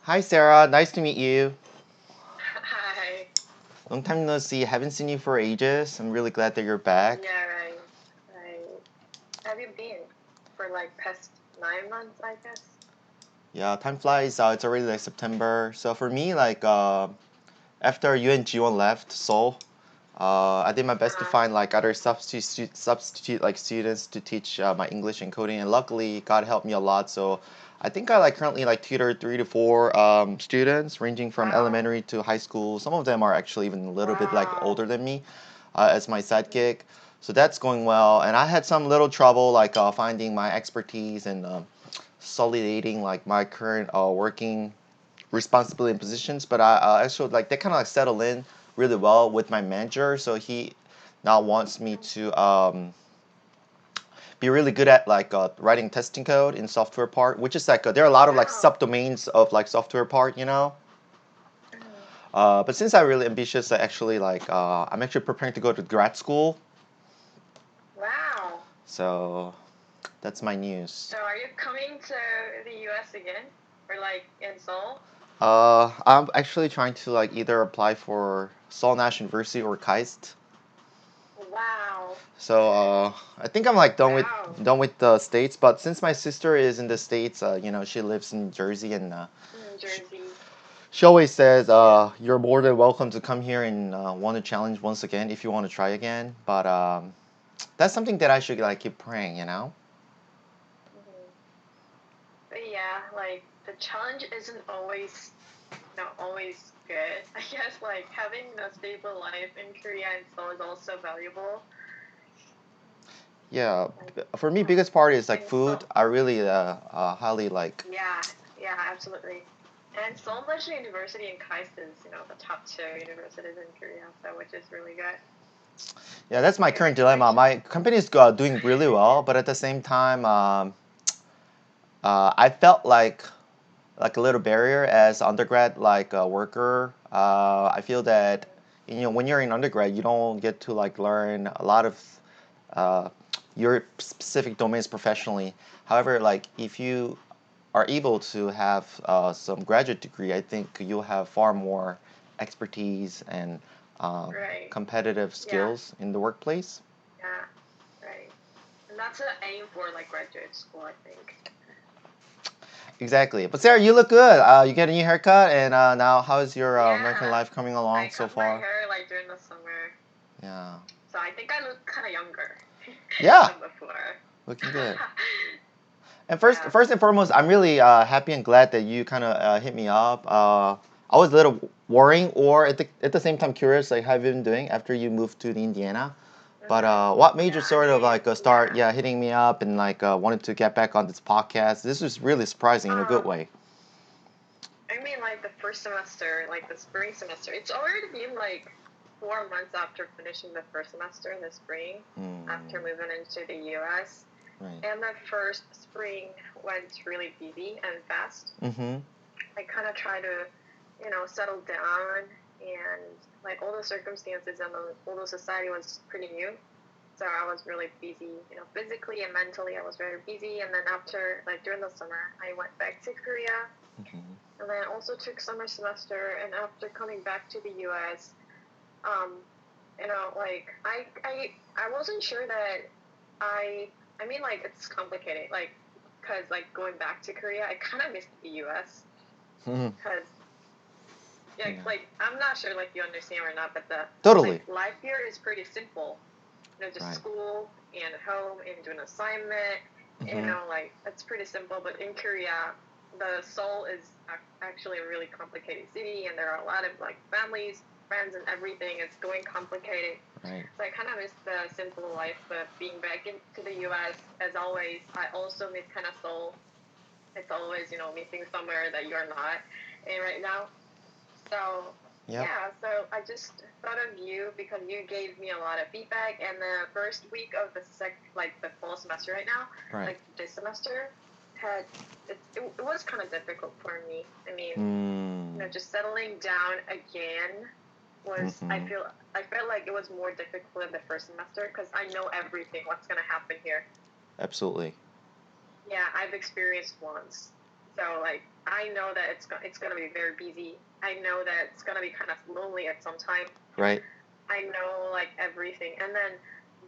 Hi Sarah, nice to meet you. Hi. Long time no see. Haven't seen you for ages. I'm really glad that you're back. Yeah, right. Have you been for like past 9 months, I guess? Yeah, time flies. It's already like September. So for me, like after you and Jiwon left Seoul, I did my best to find like other substitute like students to teach my English and coding, and luckily God helped me a lot. So I think I like currently like tutor 3 to 4 students ranging from Wow. elementary to high school. Some of them are actually even a little bit like Wow. older than me as my side gig. So that's going well, and I had some little trouble like finding my expertise and solidating like my current working responsibility and positions, but I actually like they kind of like settle in really well with my manager. So he now wants me to be really good at like writing testing code in software part, which is like there are a lot of like Wow. subdomains of like software part, you know. But since I'm really ambitious, I actually like I'm actually preparing to go to grad school. Wow. So that's my news. So are you coming to the US again? Or like in Seoul? I'm actually trying to like either apply for Seoul National University or KAIST. Wow. So I think I'm like done Wow. with the States, but since my sister is in the States, she lives in Jersey, and Jersey. she always says you're more than welcome to come here and want to challenge once again if you want to try again. But that's something that I should like keep praying, you know. But yeah, like the challenge isn't always good. I guess like having a stable life in Korea and Seoul is also valuable. Yeah, for me, biggest part is like And food. I really highly like. Yeah, absolutely. And Seoul National University in KAIST is, the top 2 universities in Korea, so which is really good. Yeah, that's my current dilemma. My company is doing really well, but at the same time, I felt like a little barrier as undergrad like worker. I feel that when you're in undergrad, you don't get to like learn a lot of your specific domains professionally. However, like if you are able to have some graduate degree, I think you'll have far more expertise and competitive skills in the workplace. Yeah, right. And that's an aim for like graduate school, I think. Exactly. But Sarah, you look good. You get a new haircut, and now how is your American life coming along so far? I cut my hair like during the summer. Yeah. So I think I look kind of younger. Yeah. Than before. Looking good. And first and foremost, I'm really happy and glad that you kind of hit me up. I was a little worrying, or at the same time curious, like how have you been doing after you moved to Indiana? But what made you sort of like start hitting me up and like wanted to get back on this podcast? This was really surprising in a good way. I mean, like the first semester, like the spring semester, it's already been like 4 months after finishing the first semester in the spring, after moving into the US. Right. And the first spring went really busy and fast. I kind of tried to, settle down, and like all the circumstances and all the society was pretty new. So I was really busy, physically and mentally I was very busy. And then after, like during the summer, I went back to Korea. And then I also took summer semester. And after coming back to the US, like I wasn't sure that I mean, like, it's complicated, like, because, like, going back to Korea, I kind of missed the U.S. Because, like, I'm not sure, like, you understand or not, but like, life here is pretty simple. Just school and home and doing assignment, like, it's pretty simple. But in Korea, the Seoul is actually a really complicated city, and there are a lot of, like, families, friends, and everything. It's going complicated. Right. So I kind of miss the simple life, but being back into the U.S., as always, I also miss kind of Seoul. It's always, meeting somewhere that you're not in right now. So, so I just thought of you because you gave me a lot of feedback, and the first week of the fall semester right now, like this semester, it was kind of difficult for me. I mean, just settling down again was I felt like it was more difficult in the first semester because I know everything what's gonna happen here. Absolutely. Yeah, I've experienced once, so like I I know that it's gonna be very busy. I know that it's gonna be kind of lonely at some time. Right. I know like everything, and then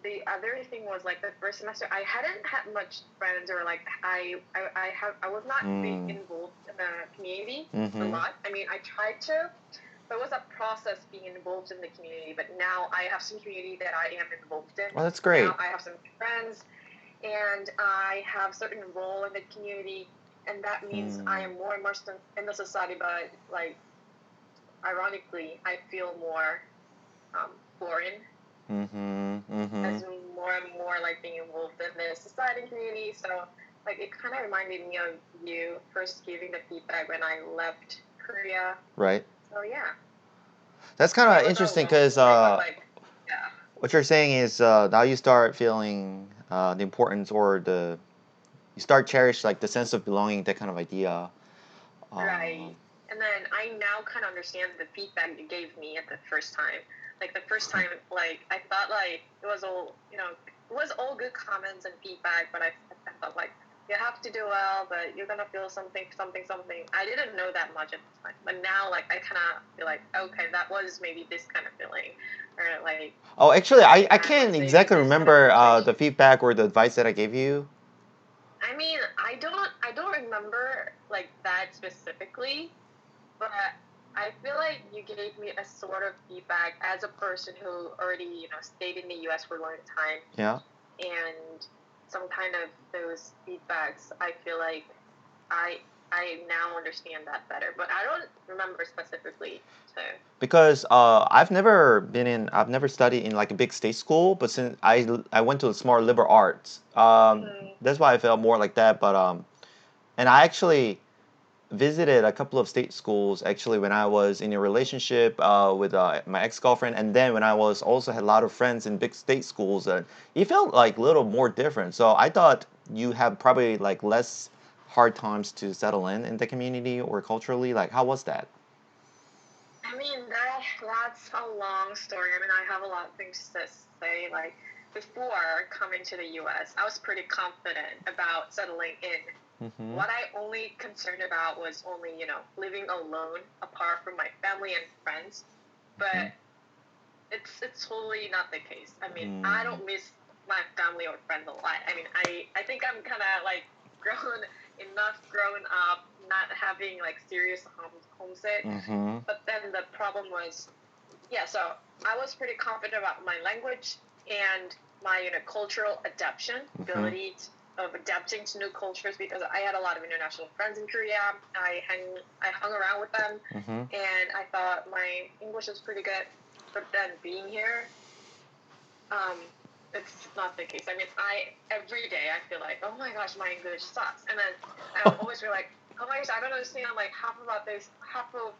the other thing was like the first semester I hadn't had much friends, or like I was not being involved in the community a lot. I mean, I tried to, but it was a process being involved in the community. But now I have some community that I am involved in. Well, that's great. Now I have some friends, and I have certain role in the community, and that means I am more immersed in the society. But like, ironically, I feel more foreign. As more and more like being involved in the society and community. So like it kind of reminded me of you first giving the feedback when I left Korea. Right. So yeah. That's kind of interesting because what you're saying is now you start feeling the importance, or you start cherish like the sense of belonging, that kind of idea. Right. And then I now kind of understand the feedback you gave me at the first time. Like the first time, like I thought like it was all, it was all good comments and feedback, but I felt like you have to do well, but you're gonna feel something. I didn't know that much at the time, but now like I kind of feel like, okay, that was maybe this kind of feeling, or like. Oh, actually, I can't exactly remember the feedback or the advice that I gave you. I mean, I don't remember like that specifically, but I feel like you gave me a sort of feedback as a person who already, stayed in the U.S. for a long time. Yeah. And some kind of those feedbacks, I feel like I now understand that better, but I don't remember specifically. So. Because I've never studied in like a big state school, but since I went to a small liberal arts, that's why I felt more like that. But and I actually visited a couple of state schools actually when I was in a relationship with my ex-girlfriend, and then when I was also had a lot of friends in big state schools, and it felt like a little more different. So I thought you have probably like less hard times to settle in the community or culturally. Like, how was that? I mean, that's a long story. I mean, I have a lot of things to say. Like, before coming to the U.S., I was pretty confident about settling in. What I only concerned about was only, living alone apart from my family and friends. But it's totally not the case. I mean, I don't miss my family or friends a lot. I mean, I think I'm kind of like grown up, not having like serious homesick. But then the problem was, so I was pretty confident about my language and my cultural adaptation ability of adapting to new cultures, because I had a lot of international friends in Korea. I hung around with them, and I thought my English was pretty good. But then being here, it's not the case. I mean, every day I feel like, oh my gosh, my English sucks, and then I always feel like, oh my gosh, I don't understand like half of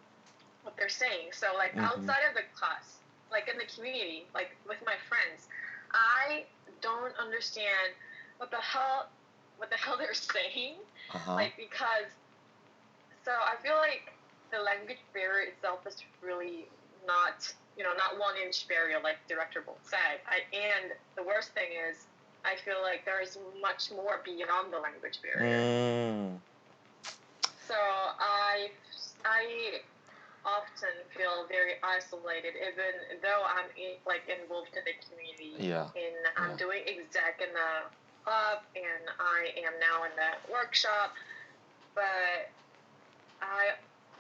what they're saying. So like outside of the class, like in the community, like with my friends, I don't understand what the hell they're saying, like, because, so I feel like the language barrier itself is really not 1-inch barrier like Director Bolt said. And the worst thing is, I feel like there is much more beyond the language barrier. So I often feel very isolated, even though I'm involved in the community. I'm doing exec in the club, and I am now in the workshop. But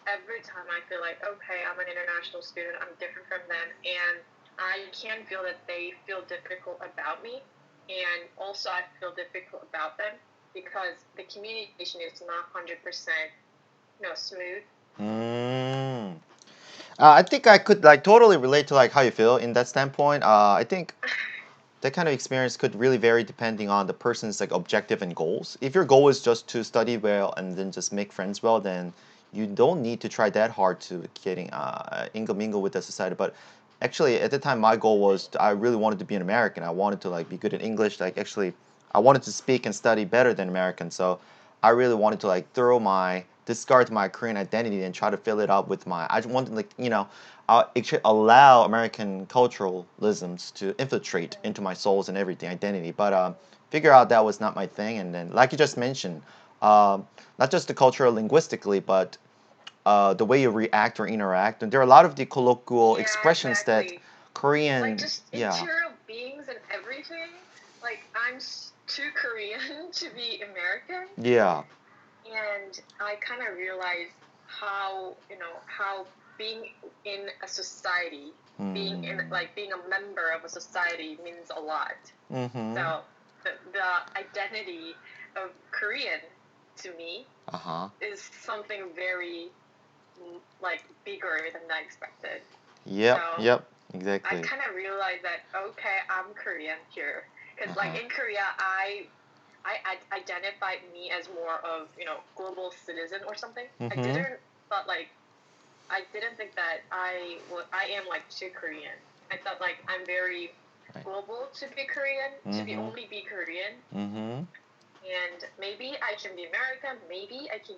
every time I feel like, okay, I'm an international student, I'm different from them, and I can feel that they feel difficult about me, and also I feel difficult about them, because the communication is not 100% smooth. I think I could like totally relate to like how you feel in that standpoint. I think that kind of experience could really vary depending on the person's like objective and goals. If your goal is just to study well and then just make friends well, then you don't need to try that hard to getting mingle with the society. But actually, at the time, my goal was I really wanted to be an American. I wanted to like be good in English. Like actually, I wanted to speak and study better than Americans. So I really wanted to like discard my Korean identity and try to fill it up with I just wanted to actually allow American culturalisms to infiltrate into my souls and everything, identity. But figure out that was not my thing. And then, like you just mentioned, not just the culture linguistically, but the way you react or interact. And there are a lot of the colloquial expressions exactly. that Korean, Like just interior beings and everything. Like I'm too Korean to be American. Yeah. And I kind of realized how being in a society, being a member of a society means a lot. Mm-hmm. So the identity of Korean to me is something very like bigger than I expected. Yep. So Yep. Exactly. I kind of realized that okay, I'm Korean here because like in Korea I identified me as more of global citizen or something. I didn't think that I am like too Korean. I thought like I'm very global to be Korean, to be only be Korean. And maybe I can be American, maybe I can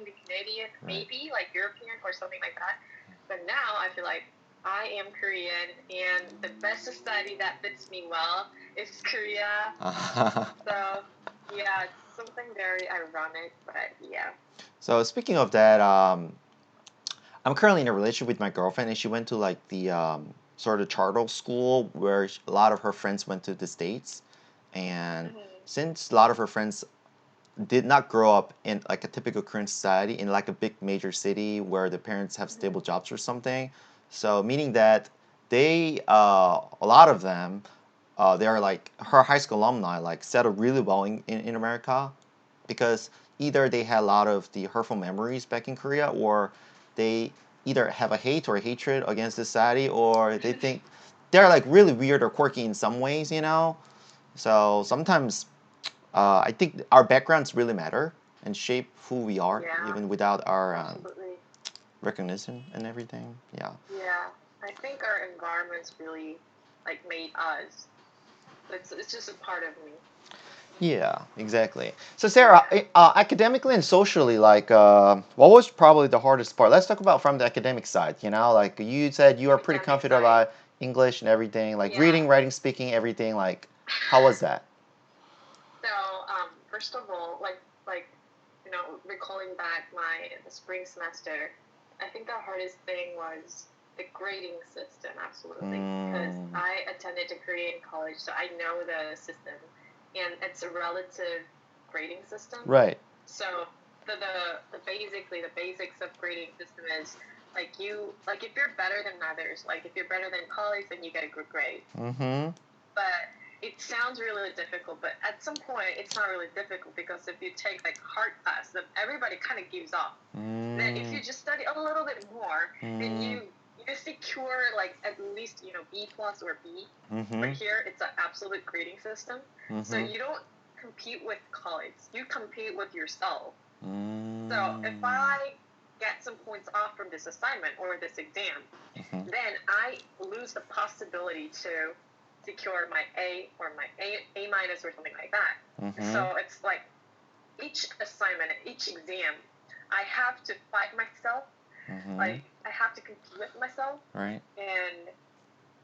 be Canadian, maybe like European or something like that. But now I feel like I am Korean, and the best society that fits me well is Korea. So yeah, it's something very ironic, but yeah. So speaking of that, I'm currently in a relationship with my girlfriend, and she went to like the sort of charter school where a lot of her friends went to the States, and since a lot of her friends did not grow up in like a typical Korean society in like a big major city where the parents have stable jobs or something, so meaning that they a lot of them they are like her high school alumni like settled really well in America, because either they had a lot of the hurtful memories back in Korea, or they either have a hate or a hatred against society, or they think they're like really weird or quirky in some ways, So sometimes I think our backgrounds really matter and shape who we are, even without our recognition and everything. Yeah. Yeah, I think our environments really like made us. It's just a part of me. Yeah, exactly. So Sarah, academically and socially, like, what was probably the hardest part? Let's talk about from the academic side. Like you said, you are pretty confident about English and everything, like reading, writing, speaking, everything. Like, how was that? So, first of all, like recalling back the spring semester, I think the hardest thing was the grading system, absolutely, because I attended a Korean college, so I know the system, and it's a relative grading system. Right. So the basically the basics of grading system is like if you're better than others, like if you're better than colleagues, then you get a good grade. But it sounds really difficult, but at some point it's not really difficult, because if you take like hard tests, then everybody kind of gives up. Then if you just study a little bit more, then you secure like at least B plus or B. But here it's an absolute grading system, so you don't compete with colleagues, you compete with yourself. So if I get some points off from this assignment or this exam, then I lose the possibility to secure my A or my A minus or something like that. So it's like each assignment, each exam, I have to fight myself. Like I have to compete with myself. Right. And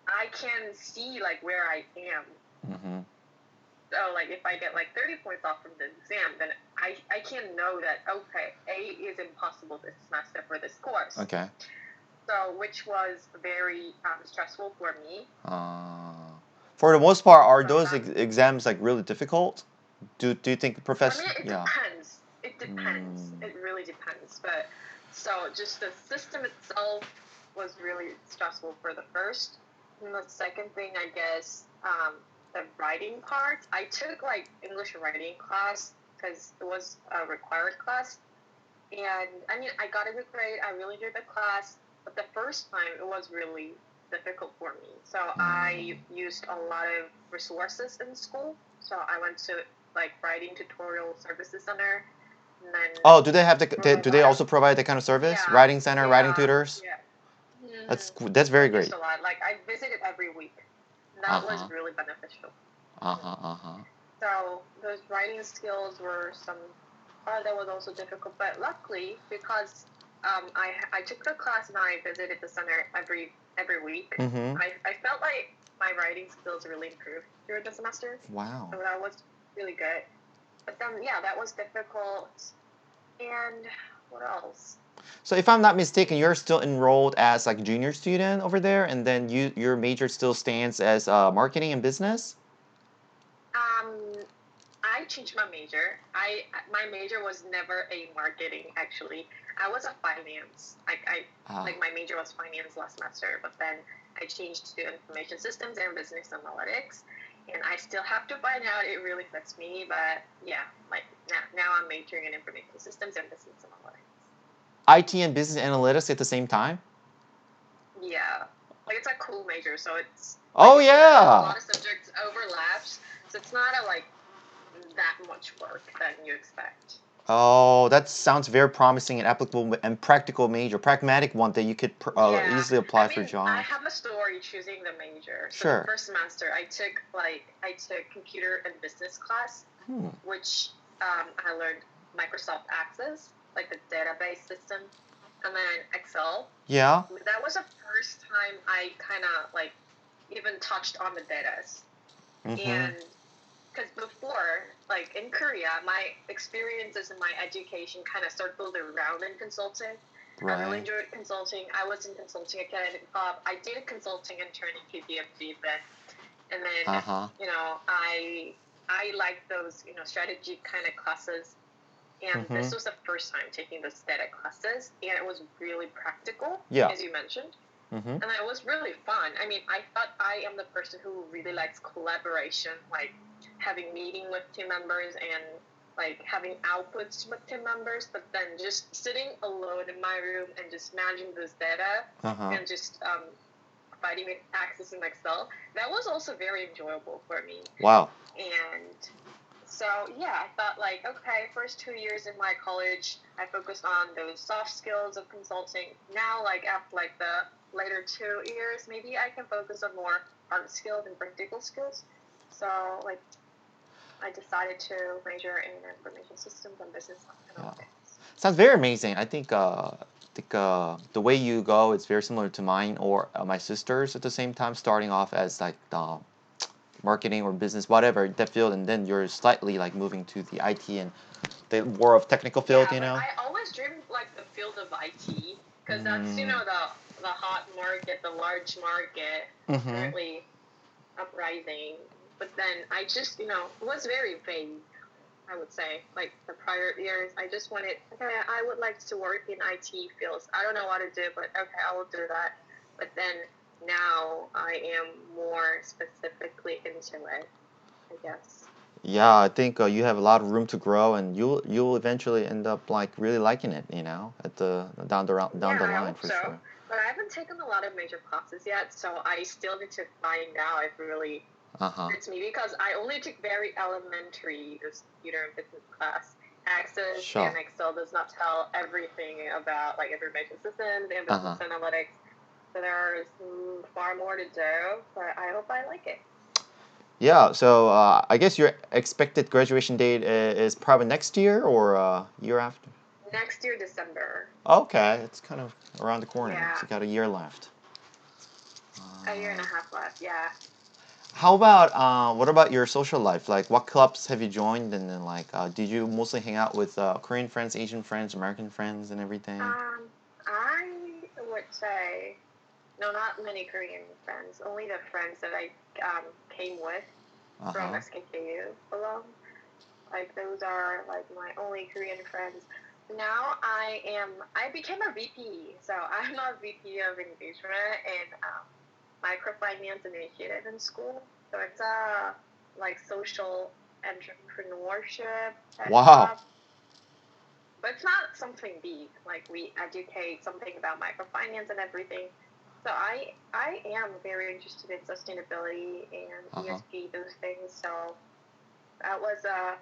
I can see like where I am. So like if I get like 30 points off from the exam, then I can know that okay, A is impossible this semester for this course. Okay. So which was very stressful for me. For the most part, are those exams like really difficult? Do you think professors? I mean, it depends. It really depends. But so just the system itself was really stressful for the first. And the second thing, I guess, the writing part. I took like English writing class because it was a required class. And I mean, I got a good grade. I really enjoyed the class. But the first time, it was really difficult for me. So I used a lot of resources in school. So I went to like writing tutorial services center. And then do they have do they also provide that kind of service? Yeah, Writing center, writing tutors? Yeah. That's very great. Just a lot. Like I visited every week. That was really beneficial. So those writing skills were some part that was also difficult, but luckily because I took the class and I visited the center every week. I felt like my writing skills really improved during the semester. Wow. So that was really good. but then yeah, that was difficult. And what else? So if I'm not mistaken, you're still enrolled as like a junior student over there, and then your major still stands as marketing and business? Um, I changed my major. My major was never a marketing actually. I was a finance. Like my major was finance last semester, but then I changed to information systems and business analytics. And I still have to find out it really fits me, but yeah, like now I'm majoring in information systems and business analytics. IT and business analytics at the same time? Yeah, like it's a cool major, so it's Oh like, yeah. a lot of subjects overlaps, so it's not a like that much work than you expect. Oh, that sounds very promising and applicable and practical major, pragmatic one that you could easily apply for jobs. I have a story choosing the major. So Sure. the first semester, I took computer and business class, which I learned Microsoft Access, like the database system, and then Excel. Yeah. That was the first time I kind of like even touched on the data, and because before, like in Korea, my experiences in my education kind of circled around in consulting. Right. I really enjoyed consulting. I was in consulting academic club. I did a consulting intern in KPMG then, and then you know I like those strategy kind of classes. And this was the first time taking those data classes, and it was really practical, as you mentioned. And it was really fun. I mean, I thought I am the person who really likes collaboration, like having meeting with team members and like having outputs with team members, but then just sitting alone in my room and just managing this data and just fighting with Access in Excel, that was also very enjoyable for me. Wow. And so, yeah, I thought like, okay, first 2 years in my college, I focused on those soft skills of consulting. Now, like after like the later 2 years, maybe I can focus on more hard skills and practical skills. So, like, I decided to major in information systems and business analytics. Sounds very amazing. I think the way you go is very similar to mine or my sister's at the same time, starting off as like marketing or business, whatever that field, and then you're slightly like moving to the IT and the more of technical field, I always dreamed like the field of IT because that's the hot market, the large market currently uprising. But then I just, was very vague, I would say. Like the prior years, I just wanted, okay, I would like to work in IT fields. I don't know what to do, but okay, I will do that. But then now I am more specifically into it, I guess. Yeah, I think you have a lot of room to grow, and you'll eventually end up like really liking it, at the down the line for sure. But I haven't taken a lot of major classes yet, so I still need to find out if really fits me, because I only took very elementary computer and business class. Access and Excel does not tell everything about like information systems and business analytics. So there's far more to do, but I hope I like it. Yeah, so I guess your expected graduation date is probably next year or year after? Next year, December. Okay, it's kind of around the corner. Yeah. So you got a year left. A year and a half left, yeah. How about what about your social life? Like, what clubs have you joined, and then like, did you mostly hang out with Korean friends, Asian friends, American friends, and everything? I would say no, not many Korean friends. Only the friends that I came with from SKKU alone. Like those are like my only Korean friends. Now I became a VP, so I'm a VP of engagement and microfinance initiative in school. So it's a like social entrepreneurship type stuff. But it's not something big. Like we educate something about microfinance and everything. So I am very interested in sustainability and ESG, those things. So that was a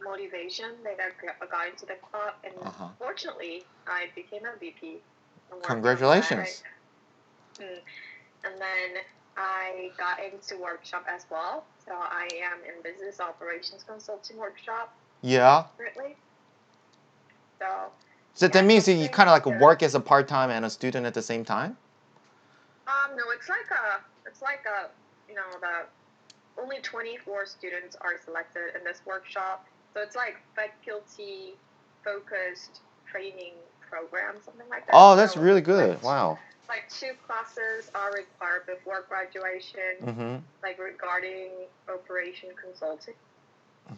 motivation that I got into the club, and fortunately I became a VP. Congratulations. And then I got into workshop as well. So I am in business operations consulting workshop. Yeah. Currently. So that means you kind of like work as a part-time and a student at the same time? No, it's like the only 24 students are selected in this workshop, So it's like faculty-focused training program, something like that. Oh, that's so really good. Wow. Like 2 classes are required before graduation, like regarding operation consulting.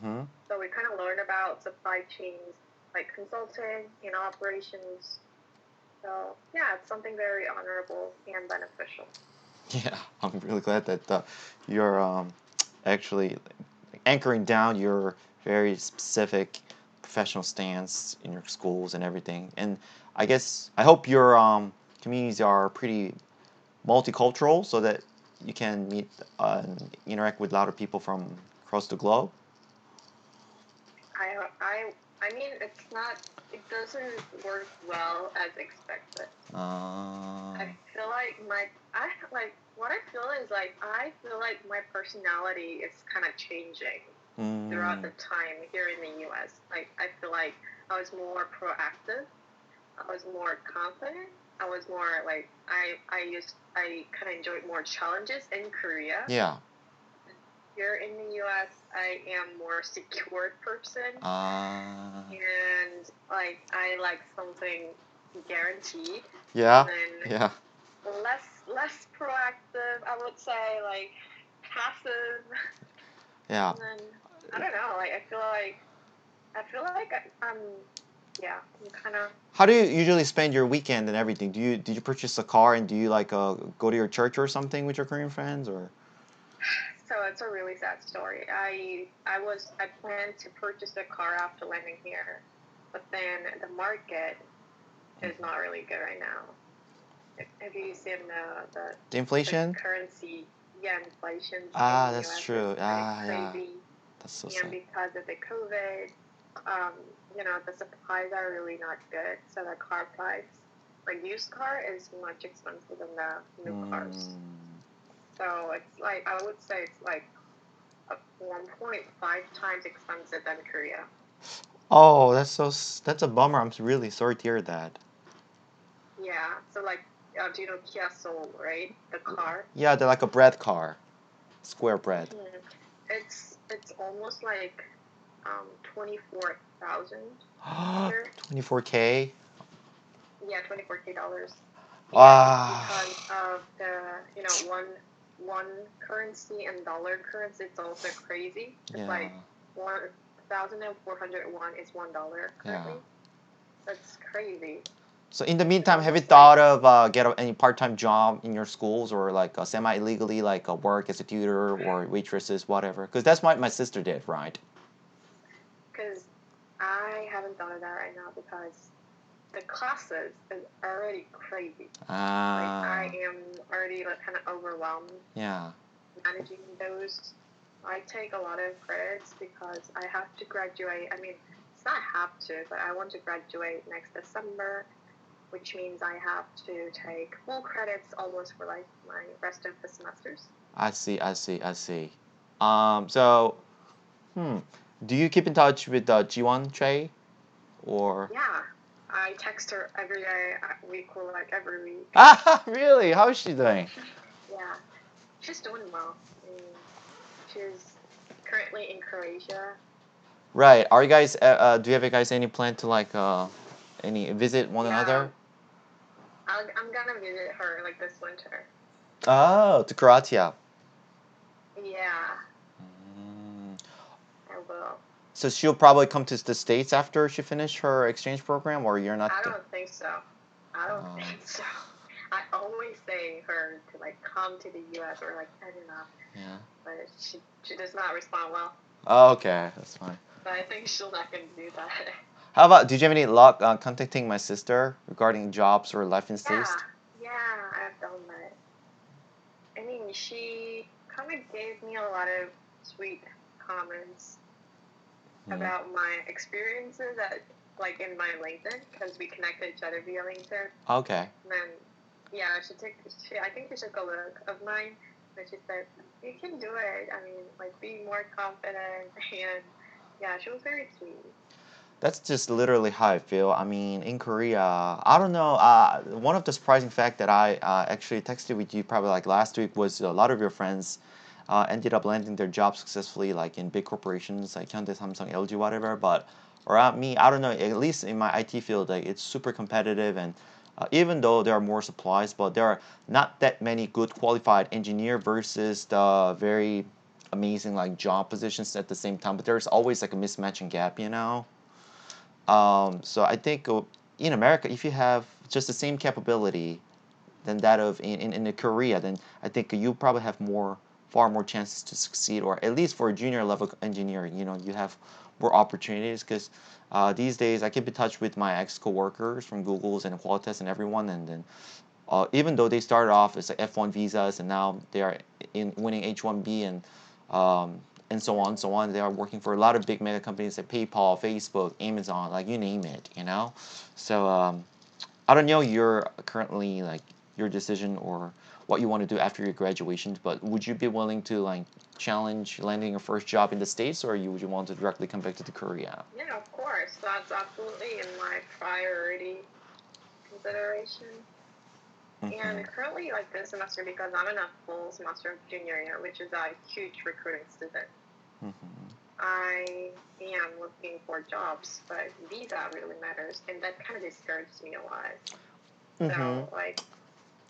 So we kind of learn about supply chains, like consulting and operations. So yeah, it's something very honorable and beneficial. Yeah, I'm really glad that you're actually anchoring down your very specific professional stance in your schools and everything. And I hope your communities are pretty multicultural so that you can meet and interact with a lot of people from across the globe. I mean, it doesn't work well as expected. I feel like what I feel is like, I feel like my personality is kind of changing throughout the time here in the U.S. Like, I feel like I was more proactive. I was more confident. I was more like, I kind of enjoyed more challenges in Korea. Yeah. Here in the U.S., I am more secured person, and like I like something guaranteed. Yeah. And yeah. Less proactive, I would say, like passive. Yeah. And then I don't know. Like I feel like I'm kind of. How do you usually spend your weekend and everything? Did you purchase a car and do you like go to your church or something with your Korean friends or? So it's a really sad story. I planned to purchase a car after landing here, but then the market is not really good right now. Have you seen the inflation? The currency, inflation. That's US true. is crazy. That's so and sad. Because of the COVID, the supplies are really not good. So the car price, like used car, is much expensive than the new cars. So it's like, I would say it's like 1.5 times expensive than Korea. Oh, that's a bummer. I'm really sorry to hear that. Yeah. So like, do you know Kia Soul, right? The car. Yeah, they're like a bread car, square bread. It's almost like 24,000. 24K. Yeah, $24K. Wow. Because of the one currency and dollar currency, it's also crazy. It's like 1,401 is $1 currently. Yeah. That's crazy. So in the meantime, have you thought of get any part-time job in your schools or like semi-illegally like work as a tutor or waitresses, whatever? Because that's what my sister did, right? Because I haven't thought of that right now because the classes is already crazy. Like I am already like kind of overwhelmed. Yeah. Managing those. I take a lot of credits because I have to graduate. I mean, it's not have to, but I want to graduate next December, which means I have to take full credits almost for like my rest of the semesters. I see. So, do you keep in touch with Jiwon Trey, or? Yeah, I text her every day. We call like every week. Really? How is she doing? Yeah, she's doing well. She's currently in Croatia. Right. Are you guys? Do you have guys any plan to like any visit one another? I'm gonna visit her like this winter. Oh, to Croatia. Yeah. I will. So she'll probably come to the States after she finished her exchange program, or you're not? I don't think so. I always say her to like come to the U.S. or like I don't know. Yeah. But she does not respond well. Oh, okay, that's fine. But I think she's not gonna do that. How about? Did you have any luck contacting my sister regarding jobs or life in States? Yeah, I've done that. I mean, she kind of gave me a lot of sweet comments about my experiences like in my LinkedIn because we connected each other via LinkedIn. Okay. And then, I think she took a look of mine and she said, "You can do it. I mean, like be more confident." And yeah, she was very sweet. That's just literally how I feel. I mean, in Korea, I don't know. One of the surprising fact that I actually texted with you probably like last week was a lot of your friends ended up landing their job successfully, like in big corporations like Hyundai, Samsung, LG, whatever. But around me, I don't know. At least in my IT field, like it's super competitive, and even though there are more supplies, but there are not that many good qualified engineer versus the very amazing like job positions at the same time. But there's always like a mismatching gap, you know. So I think in America, if you have just the same capability than that of in Korea, then I think you probably have far more chances to succeed, or at least for a junior level engineering, you know, you have more opportunities because these days I keep in touch with my ex coworkers from Google's and Qualitas and everyone, and then even though they started off as like F1 visas and now they are winning H1B and so on, so on. They are working for a lot of big mega companies like PayPal, Facebook, Amazon, like you name it, you know. So I don't know your currently like your decision or what you want to do after your graduation, but would you be willing to like challenge landing your first job in the States, or would you want to directly come back to Korea? Yeah, of course. That's absolutely in my priority consideration. And currently, like this semester, because I'm in a full semester of junior year, which is a huge recruiting student, I am looking for jobs, but visa really matters, and that kind of discourages me a lot. So,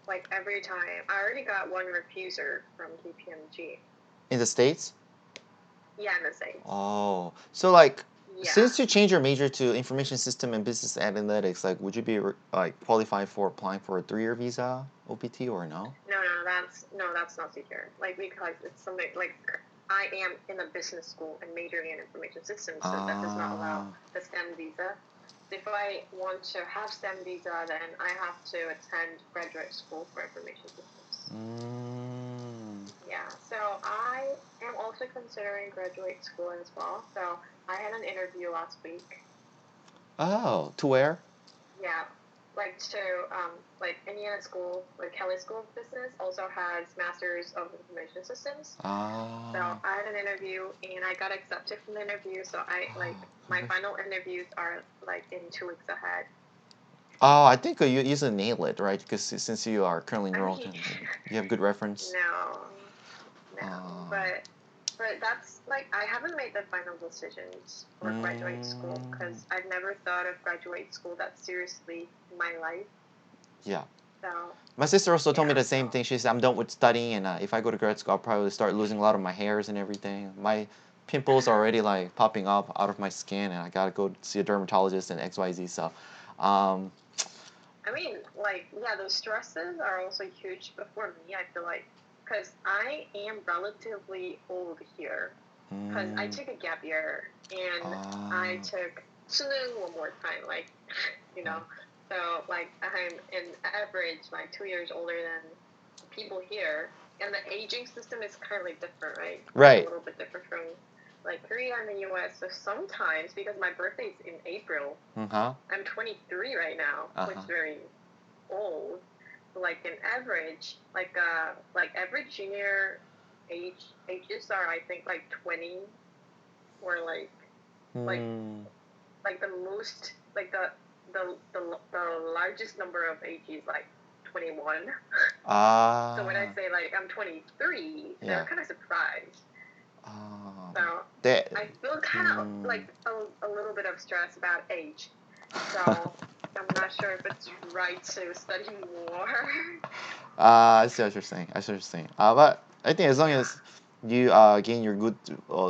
like every time, I already got one refuser from KPMG. In the States? Yeah, in the States. Oh, so like Yeah. since you changed your major to information system and business analytics, like would you be like qualified for applying for a 3-year visa OPT or no? No, that's not secure. Like because it's something like I am in a business school and majoring in information systems, so that does not allow the STEM visa. If I want to have STEM visa, then I have to attend graduate school for information systems. Yeah, so I am also considering graduate school as well. So I had an interview last week. Oh, to where? Yeah, like to like Indiana School, like Kelly School of Business also has Masters of Information Systems. So I had an interview and I got accepted from the interview. So I like my final interviews are like in 2 weeks ahead. Oh, I think you usually nail it, right? Because since you are currently enrolled, you have good reference. No, but that's like I haven't made the final decisions for graduate school because I've never thought of graduate school that seriously in my life. Yeah. So my sister also told me the same thing. She said, I'm done with studying, and if I go to grad school, I'll probably start losing a lot of my hairs and everything. My pimples are already like popping up out of my skin, and I gotta go see a dermatologist and XYZ. So, I mean, like, yeah, those stresses are also huge. But for me, I feel like, because I am relatively old here, because I took a gap year, and I took 수능 one more time, like, you know. So, like, I'm in average, like, 2 years older than people here. And the aging system is currently different, right? Right. A little bit different from, like, Korea and the U.S. So sometimes, because my birthday is in April, I'm 23 right now, which is very old. So, like, in average, like every junior ages are, I think, like, 20 or, like the most, like, the largest number of ages, like 21. So when I say like I'm 23, they're kind of surprised. So I feel kind of like a little bit of stress about age. So I'm not sure if it's right to study more. I see what you're saying. But I think as long as you gain your good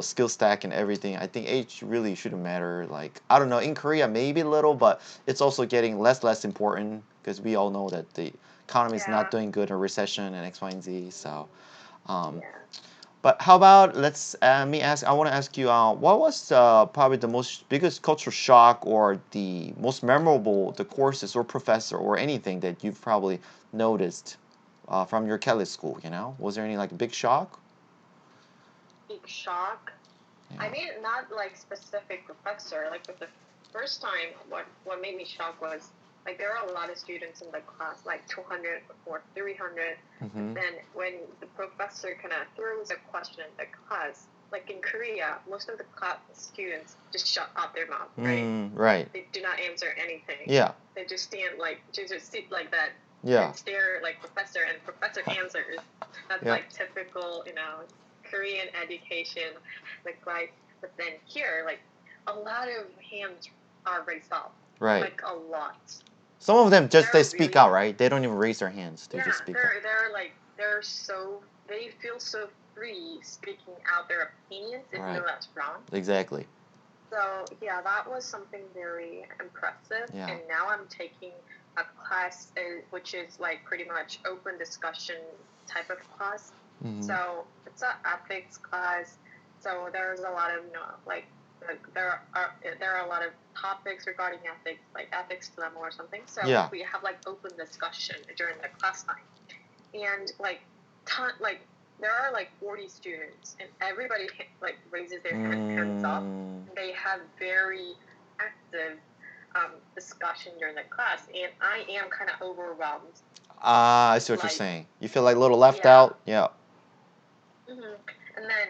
skill stack and everything, I think age really shouldn't matter. Like, I don't know, in Korea maybe a little, but it's also getting less important because we all know that the economy is not doing good, a recession and X, Y, and Z. So, but how about I want to ask you, what was probably the biggest cultural shock or the most memorable the courses or professor or anything that you've probably noticed from your Kelly school? You know, was there any like big shock? Big shock? Yeah. I mean, not like specific professor. Like the first time, what made me shocked was like there are a lot of students in the class, like 200 or 300. And then when the professor kind of throws a question in the class, like in Korea, most of the class students just shut up their mouth, right? Right. They do not answer anything. Yeah. They just stand like just sit like that. Yeah. And stare like professor, and professor answers. That's like typical, you know, Korean education, like, but then here, like, a lot of hands are raised up. Right. Like, a lot. Some of them just They're they speak really- out, right? They don't even raise their hands. They Yeah, just speak out. they feel so free speaking out their opinions, even Right. though that's wrong. Exactly. So, yeah, that was something very impressive. Yeah. And now I'm taking a class which is like pretty much open discussion type of class. Mhm. So it's an ethics class. So there's a lot of there are a lot of topics regarding ethics, like ethics dilemma or something. So Yeah. we have like open discussion during the class time, and like there are like 40 students, and everybody like raises their hands up. They have very active discussion during the class, and I am kind of overwhelmed. I see what you're Like- saying. You feel like a little left Yeah. out? Yeah. And then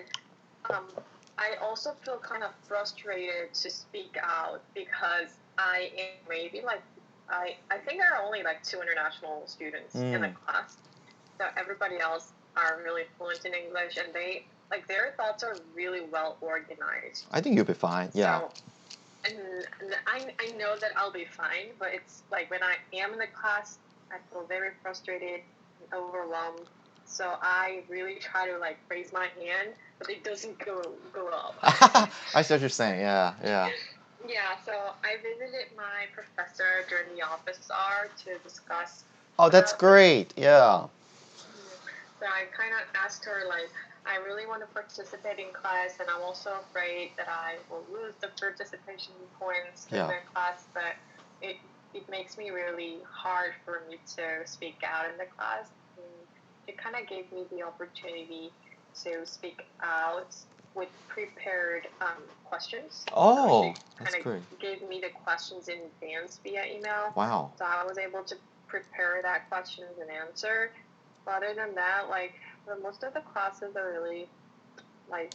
I also feel kind of frustrated to speak out because I am maybe like I think there are only like 2 international students in the class, so everybody else are really fluent in English, and they like their thoughts are really well organized. I think you'll be fine. Yeah. So, and I know that I'll be fine, but it's like when I am in the class, I feel very frustrated and overwhelmed. So I really try to like raise my hand, but it doesn't go up. I see what you're saying. Yeah. Yeah. Yeah, so I visited my professor during the office hour to discuss. Oh, that's great. Yeah. So I kind of asked her, like, I really want to participate in class, and I'm also afraid that I will lose the participation points in the class, but it makes me really hard for me to speak out in the class. And it kind of gave me the opportunity to speak out with prepared questions. Oh, So that's she great. kind of gave me the questions in advance via email. Wow. So I was able to prepare that questions and answer. But other than that, like, most of the classes are really, like,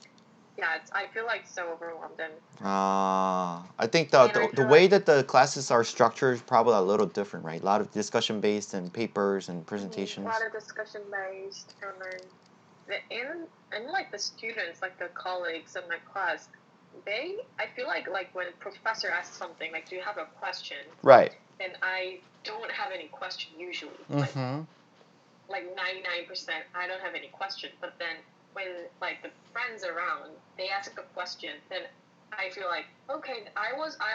yeah, I feel like so overwhelmed. And I think the way that the classes are structured is probably a little different, right? A lot of discussion based and papers and presentations. A lot of discussion based, and like the students, like the colleagues in the class, I feel like when a professor asks something, like, do you have a question? Right. And I don't have any question usually. Like 99%, I don't have any question. But then when like the friends around, they ask a question, then I feel like, okay, I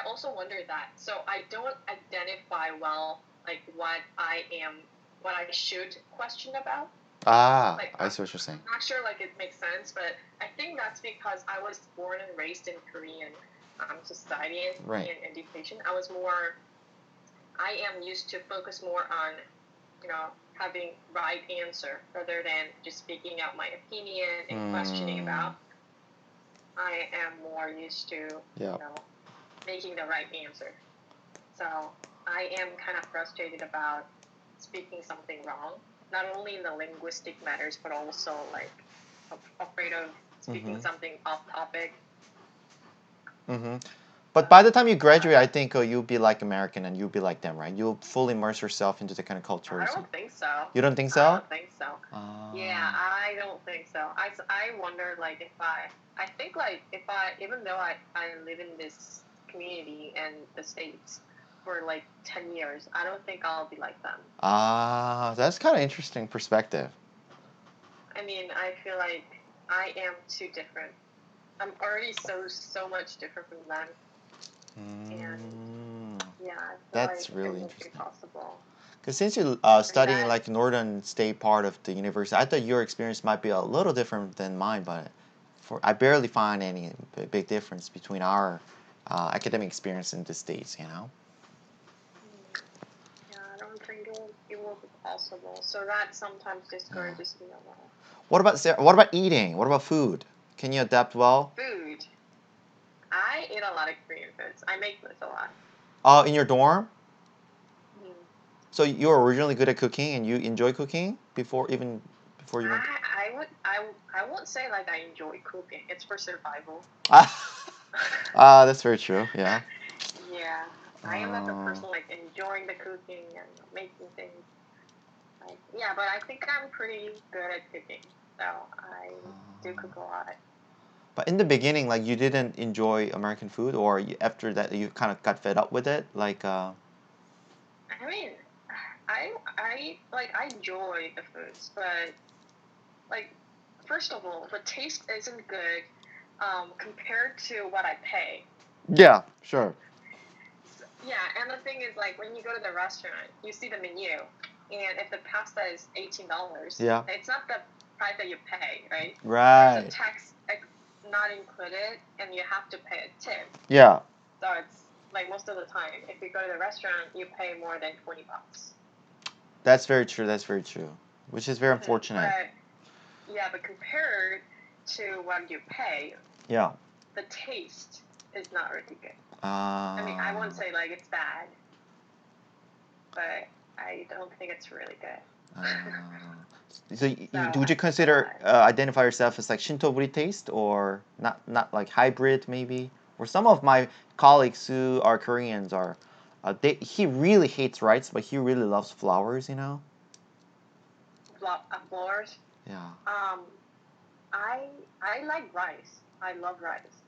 also wondered that. So I don't identify well like what I should question about. I see what you're saying. I'm not sure like it makes sense, but I think that's because I was born and raised in Korean society and education. I am used to focus more on, having right answer rather than just speaking out my opinion and questioning about. I am more used to, making the right answer. So I am kind of frustrated about speaking something wrong, not only in the linguistic matters, but also like afraid of speaking something off topic. But by the time you graduate, I think you'll be like American and you'll be like them, right? You'll fully immerse yourself into the kind of culture. I don't think so. You don't think so? I don't think so. Yeah, I don't think so. I wonder like I think like even though I live in this community and the States for like 10 years, I don't think I'll be like them. That's kind of interesting perspective. I mean, I feel like I am too different. I'm already so much different from them. And yeah, that's like really it interesting. Possible. Because since you're studying like northern state part of the university, I thought your experience might be a little different than mine, but I barely find any big difference between our academic experience in the States, Yeah, I don't think it will be possible. So that sometimes discourages me a lot. What about eating? What about food? Can you adapt well? Food. I eat a lot of Korean foods. I make this a lot. In your dorm? So you were originally good at cooking and you enjoy cooking before you went? I won't say like I enjoy cooking. It's for survival. That's very true. Yeah. Yeah, I am not the person like enjoying the cooking and making things. But I think I'm pretty good at cooking. So I do cook a lot. But in the beginning, like you didn't enjoy American food, or after that you kind of got fed up with it, like. I mean, I enjoy the foods, but like first of all, the taste isn't good compared to what I pay. Yeah, sure. Yeah, and the thing is, like, when you go to the restaurant, you see the menu, and if the pasta is $18, yeah, it's not the price that you pay, right? Right. There's a tax not included, and you have to pay a tip. Yeah. So it's like most of the time, if you go to the restaurant, you pay more than $20. That's very true. That's very true. Which is very unfortunate. But compared to what you pay, yeah, the taste is not really good. I mean, I won't say like it's bad, but I don't think it's really good. Would you consider identify yourself as like Shinto Buddhist taste, or not like hybrid maybe? Or some of my colleagues who are Koreans are, he really hates rice, but he really loves flowers. You know. Flowers. Yeah. I like rice. I love rice.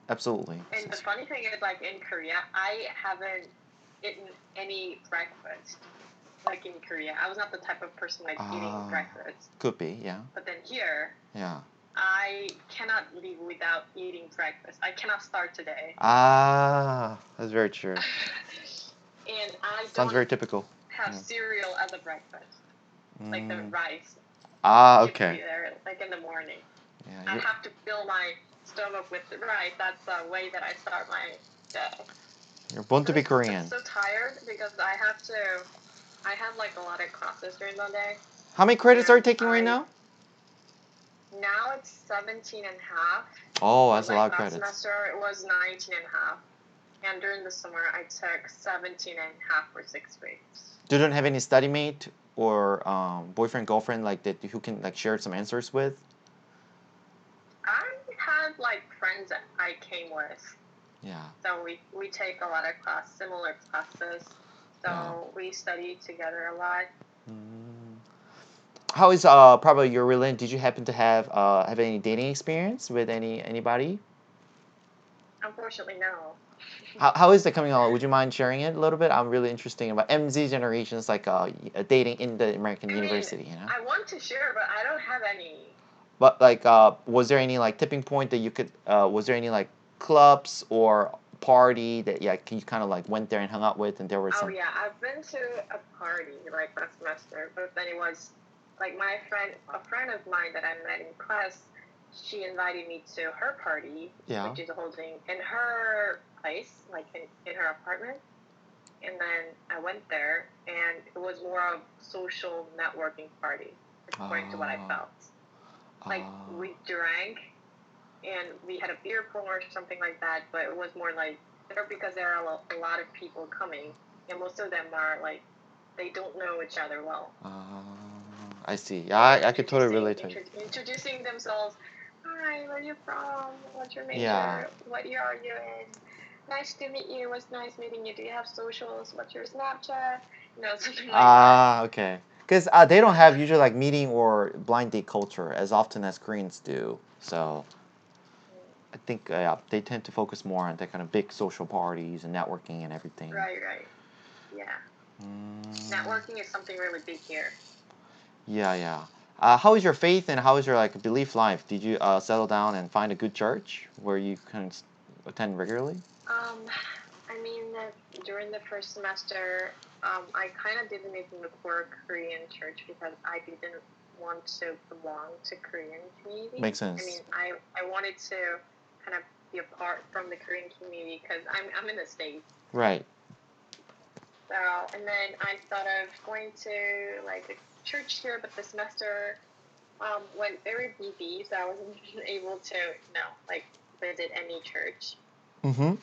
Absolutely. And the funny thing is, like in Korea, I haven't eaten any breakfast. Like in Korea, I was not the type of person like eating breakfast. Could be, yeah. But then here, yeah, I cannot live without eating breakfast. I cannot start today. That's very true. And I sounds very typical. Have cereal as a breakfast, like the rice. Okay. There, like in the morning. Yeah, I have to fill my stomach with the rice. That's the way that I start my day. You're born to be Korean. I'm so tired because I have like a lot of classes during the day. How many credits are you taking right now? Now it's 17 and a half. Oh, that's a lot of credits. Last semester it was 19 and a half. And during the summer I took 17 and a half for 6 weeks. You don't have any study mate or boyfriend, girlfriend like that who can like share some answers with? I had like friends that I came with. Yeah. So we take a lot of similar classes. So we study together a lot. How is probably your relationship? Did you happen to have any dating experience with anybody? Unfortunately, no. How is that coming along? Would you mind sharing it a little bit? I'm really interested about MZ generations, like dating in the American university. You know. I want to share, but I don't have any. But like, was there any like tipping point that you could? Was there any like clubs or party that you kind of like went there and hung out with, and there was some. Oh yeah, I've been to a party like last semester, but then it was like a friend of mine that I met in class. She invited me to her party, which is holding in her place, like in her apartment. And then I went there, and it was more of social networking party, according to what I felt. Like we drank, and we had a beer pong or something like that, but it was more like because there are a lot of people coming, and most of them are like they don't know each other well. I see. Yeah, I could totally relate to it. Introducing themselves. Hi, where are you from? What's your major? Yeah. What year are you in? Nice to meet you. It was nice meeting you. Do you have socials? What's your Snapchat? Something like that. Okay. Because they don't have usually like meeting or blind date culture as often as Koreans do. So I think they tend to focus more on that kind of big social parties and networking and everything. Right. Yeah. Networking is something really big here. Yeah. How is your faith and how is your like belief life? Did you settle down and find a good church where you can attend regularly? I mean, during the first semester, I kind of didn't even look for a Korean church because I didn't want to belong to Korean community. Makes sense. I mean, I wanted to kind of be apart from the Korean community because I'm in the States. Right. So, and then I thought of going to like a church here, but the semester went very busy, so I wasn't able to visit any church. Mm-hmm.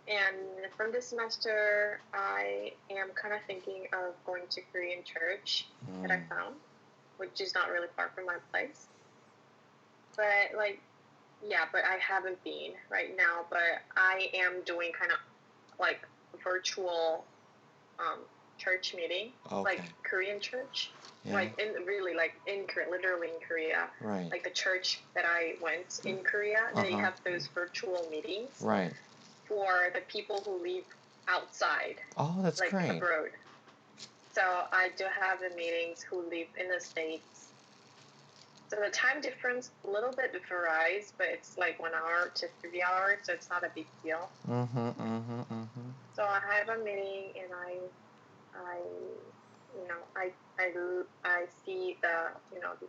And from this semester, I am kind of thinking of going to Korean church that I found, which is not really far from my place. But but I haven't been right now. But I am doing kind of like virtual church meeting, Okay. like Korean church, Yeah. like in Korea, literally in Korea, Right. like the church that I went in Korea, they Uh-huh. have those virtual meetings Right. for the people who live outside, Oh, that's like great. abroad. So I do have the meetings who live in the States. So the time difference a little bit varies, but it's like 1 hour to 3 hours, so it's not a big deal. So I have a meeting and I see the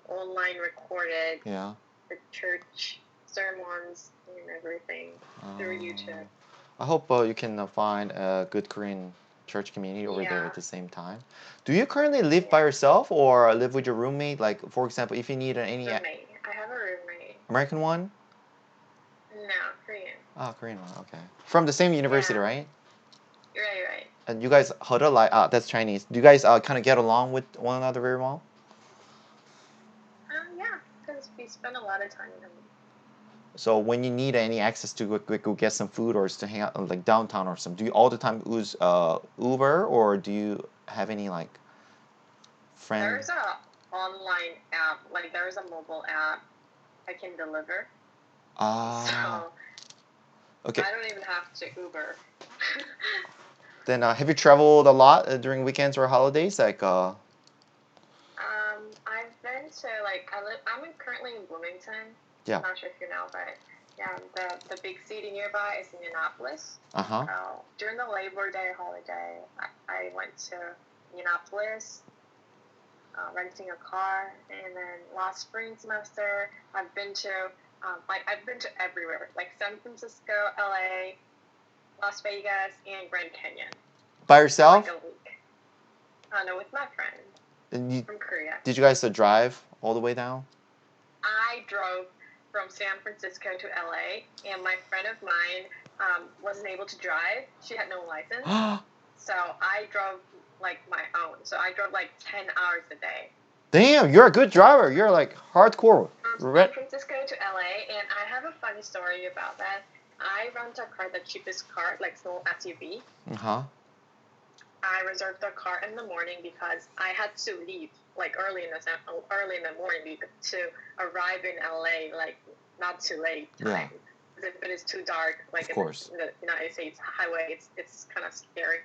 online recorded Yeah. the church sermons and everything through YouTube. I hope you can find a good Korean church community over there Yeah. at the same time. Do you currently live by yourself or live with your roommate? Like, for example, if you need any Roommate. I have a roommate. American one? No, Korean. Ah, Korean one. Okay. From the same university, Yeah. right? Right. And you guys huddle like that's Chinese. Do you guys kind of get along with one another very well? Yeah, because we spend a lot of time in So when you need any access to go get some food or to hang out like downtown or something, do you all the time use Uber or do you have any like friend? There's a online app, like there's a mobile app I can deliver. Ah. So Okay. I don't even have to Uber. Then have you traveled a lot during weekends or holidays? Like I've been to I'm currently in Bloomington. Yeah. I'm not sure if you know, but yeah, the big city nearby is Indianapolis. Uh-huh. During the Labor Day holiday, I went to Indianapolis, renting a car, and then last spring semester I've been to everywhere, like San Francisco, LA, Las Vegas, and Grand Canyon. By yourself? Like a week. No, with my friend from Korea. Did you guys drive all the way down? I drove from San Francisco to LA, and my friend of mine wasn't able to drive. She had no license. So I drove like my own. So I drove like 10 hours a day. Damn, you're a good driver. You're like hardcore. From San Francisco to LA, and I have a funny story about that. I rent a car, the cheapest car, like small SUV. Uh-huh. I reserved the car in the morning because I had to leave like early in the morning to arrive in LA like not too late time. Yeah. If it is too dark, like of course. in the United States highway, it's kind of scary.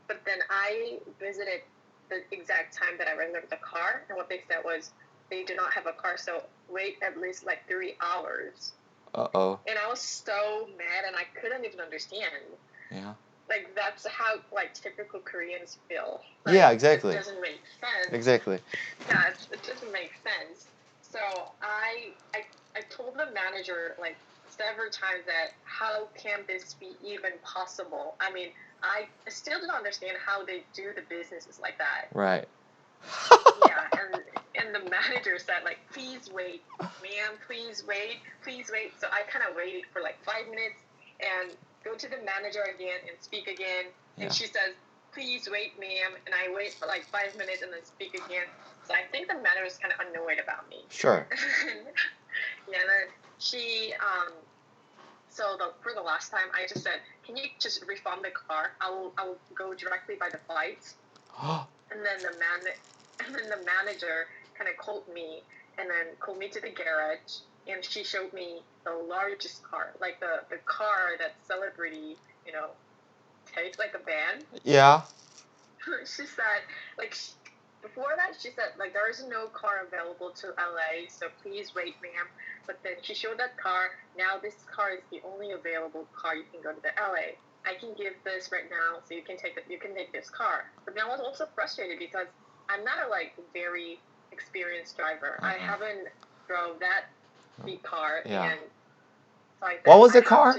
But then I visited the exact time that I reserved the car, and what they said was they do not have a car, so wait at least like 3 hours. Uh-oh. And I was so mad, and I couldn't even understand. Yeah. Like, that's how, like, typical Koreans feel. Like, yeah, exactly. It doesn't make sense. Exactly. Yeah, it doesn't make sense. So I told the manager, like, several times that how can this be even possible? I mean, I still don't understand how they do the businesses like that. Right. Yeah, and the manager said, like, please wait, ma'am, please wait. So I kind of waited for, like, 5 minutes and go to the manager again and speak again. And she says, please wait, ma'am. And I wait for, like, 5 minutes and then speak again. So I think the manager is kind of annoyed about me. Sure. Yeah, and then she, for the last time, I just said, can you just refund the car? I will go directly by the flights. And then the manager kind of called me to the garage, and she showed me the largest car, like the car that celebrity, takes, like a van. Yeah. She said, like, before that, she said, like, there is no car available to LA, so please wait, ma'am. But then she showed that car. Now this car is the only available car you can go to the LA. I can give this right now, so you can take this car. But then I was also frustrated because I'm not a, like, very experienced driver. I haven't drove that big car. Yeah. And so what was the car?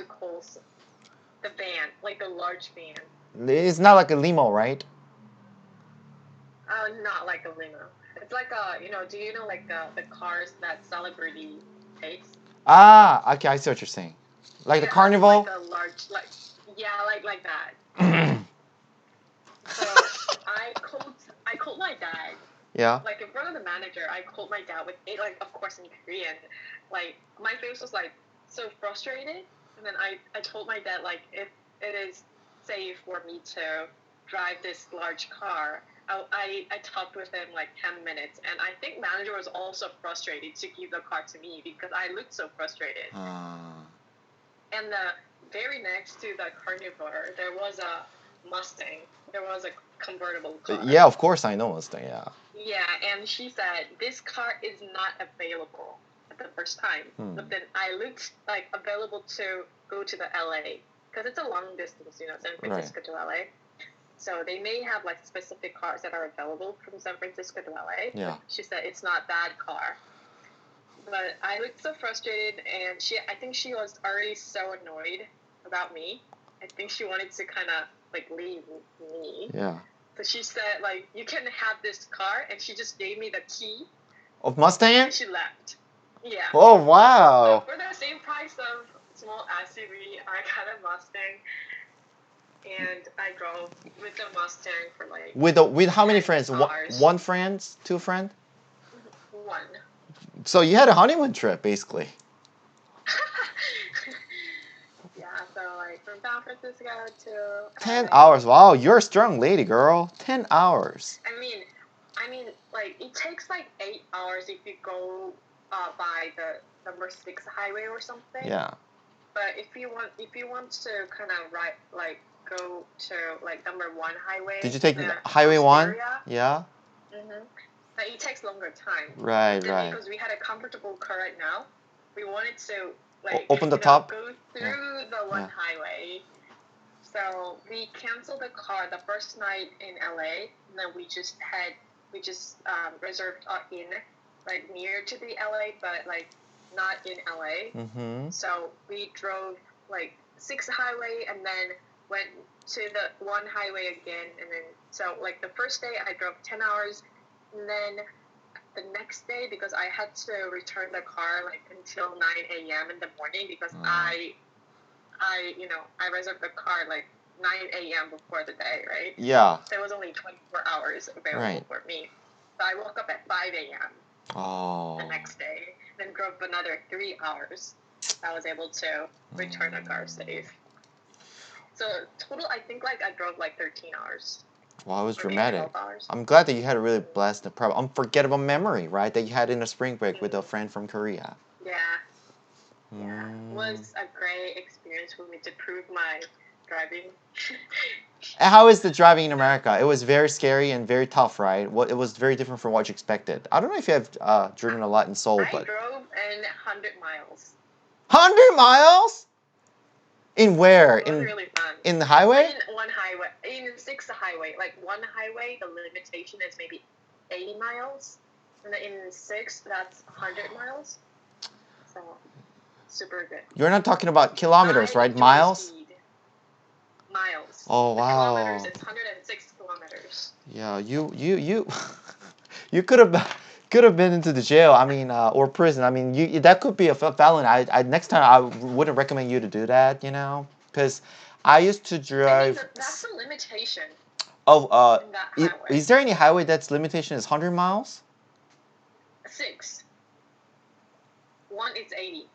The van, like the large van. It's not like a limo, right? Not like a limo. It's like do you know like the cars that celebrity takes? Ah, okay, I see what you're saying. Like the carnival? Like a large, like that. So I called my dad. Yeah. Like in front of the manager, I called my dad with it, like, of course in Korean. Like my face was like so frustrated, and then I told my dad, like, if it is safe for me to drive this large car. I talked with him like 10 minutes, and I think manager was also frustrated to give the car to me because I looked so frustrated. And the very next to the carnivore, there was a Mustang. There was a convertible car. Yeah, of course I know Mustang, yeah. Yeah, and she said, this car is not available at the first time. But then I looked like available to go to the LA because it's a long distance, you know, San Francisco to LA. So they may have like specific cars that are available from San Francisco to LA. Yeah. She said it's not that car. But I looked so frustrated, and I think she was already so annoyed about me. I think she wanted to kind of like leave me. Yeah. So she said like, you can have this car, and she just gave me the key. Of Mustang? And she left. Yeah. Oh, wow. So for the same price of small SUV, I got a Mustang. And I drove with the Mustang for like... With how many friends? Hours. One friend? Two friends? One. So you had a honeymoon trip, basically. Yeah, so like from San Francisco to... 10 hours. Wow, you're a strong lady, girl. 10 hours. I mean, like it takes like 8 hours if you go by the number 6 highway or something. Yeah. But if you want to kind of go to like number 1 highway. Did you take Highway 1? Area, yeah. But it takes longer time. Right. Because we had a comfortable car right now, we wanted to like open the top. Go through the one highway. So we canceled the car the first night in LA, and then we just reserved in like near to the LA, but like not in LA. So we drove like 6 highway and then went to the 1 highway again, and then so like the first day I drove 10 hours, and then the next day, because I had to return the car like until 9 a.m. in the morning because I reserved the car like 9 a.m. before the day, right? Yeah. So it was only 24 hours available for me. So I woke up at 5 a.m. the next day, then drove another 3 hours. I was able to return the car safe. So total, I think like I drove like 13 hours. Wow, it was dramatic. I'm glad that you had a really blessed, unforgettable memory, right? That you had in a spring break with a friend from Korea. Yeah. Yeah. It was a great experience for me to prove my driving. How is the driving in America? It was very scary and very tough, right? It was very different from what you expected. I don't know if you have driven a lot in Seoul, but... I drove in 100 miles. 100 miles? In where? It was really fun. In the highway? In 1 highway. In 6 highway. Like 1 highway, the limitation is maybe 80 miles. And then in 6, that's 100 miles. So, super good. You're not talking about kilometers, right? Miles? Miles. Oh, wow. Kilometers, it's 106 kilometers. Yeah, you could have been into the jail. I mean, or prison. I mean, that could be a felony. I next time I wouldn't recommend you to do that. You know, because I used to drive. That's the limitation. Oh, in that highway. Is there any highway that's limitation is 100 miles? 6. 1 is 80.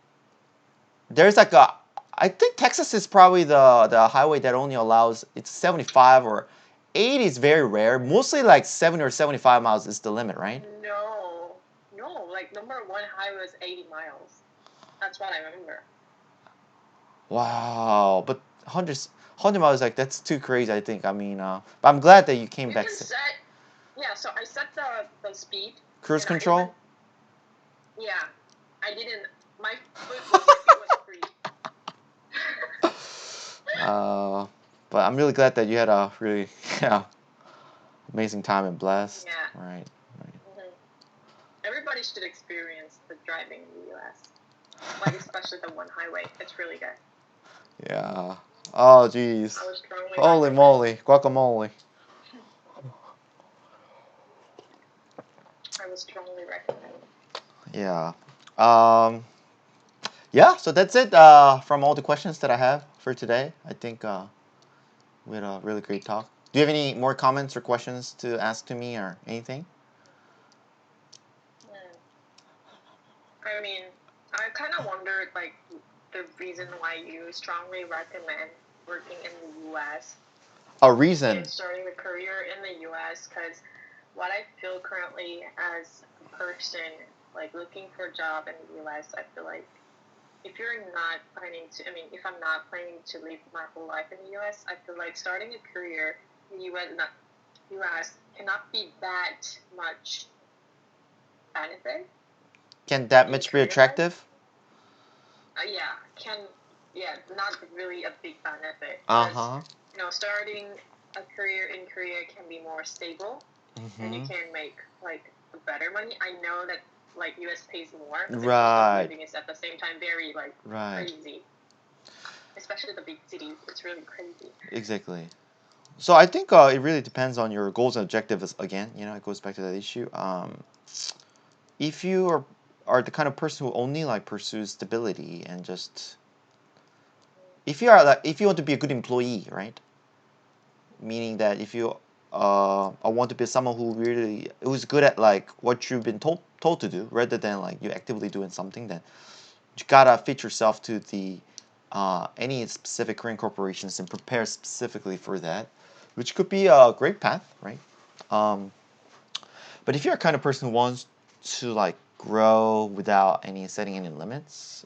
There's like I think Texas is probably the highway that only allows it's 75 or 80 is very rare. Mostly like 70 or 75 miles is the limit, right? No, like number 1 highway was 80 miles. That's what I remember. Wow, but 100 miles, like that's too crazy, I think. I mean, but I'm glad that you came back. So I set the speed. Cruise control? I didn't, my feet was free. But I'm really glad that you had a really amazing time and blessed. Yeah. Right. Everybody should experience the driving in the U.S. Like especially the 1 highway. It's really good. Yeah. Oh, jeez. Holy moly. Guacamole. I would strongly recommend. Yeah. So that's it from all the questions that I have for today. I think we had a really great talk. Do you have any more comments or questions to ask to me or anything? I mean, I kind of wondered, like, the reason why you strongly recommend working in the U.S. A reason. Starting a career in the U.S. because what I feel currently as a person, like looking for a job in the U.S., I feel like if you're not planning to, if I'm not planning to live my whole life in the U.S., I feel like starting a career in the U.S. cannot be that much benefit. Can that much be attractive? Not really a big benefit. Starting a career in Korea can be more stable, and you can make like better money. I know that like US pays more, but the cost of living is at the same time very like crazy. Especially the big cities, it's really crazy. Exactly. So I think it really depends on your goals and objectives. Again, it goes back to that issue. If you are the kind of person who only like pursues stability and just if you want to be a good employee, right? Meaning that if you want to be someone who's good at like what you've been told to do, rather than like you actively doing something, then you gotta fit yourself to the any specific Korean corporations and prepare specifically for that, which could be a great path, right? But if you're a kind of person who wants to like grow without setting any limits,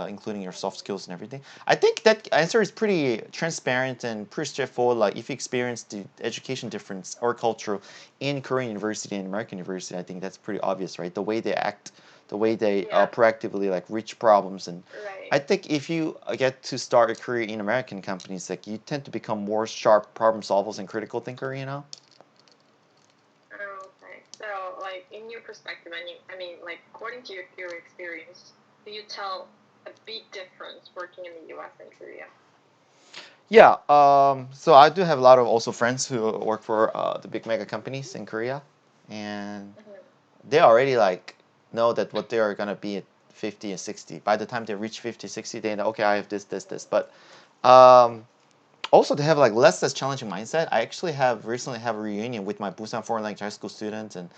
including your soft skills and everything, I think that answer is pretty transparent and pretty straightforward. Like if you experience the education difference or culture in Korean university and American university, I think that's pretty obvious, right? The way they act, the way they proactively like reach problems, and I think if you get to start a career in American companies, like you tend to become more sharp problem solvers and critical thinker, Okay. So, like, in your perspective, like, according to your experience, do you tell a big difference working in the U.S. and Korea? Yeah. So I do have a lot of also friends who work for the big mega companies in Korea, and they already like know that what they are gonna be at 50 and 60. By the time they reach 50, 60, they know, okay, I have this. But also they have like less challenging mindset. I actually recently have a reunion with my Busan foreign language high school students, and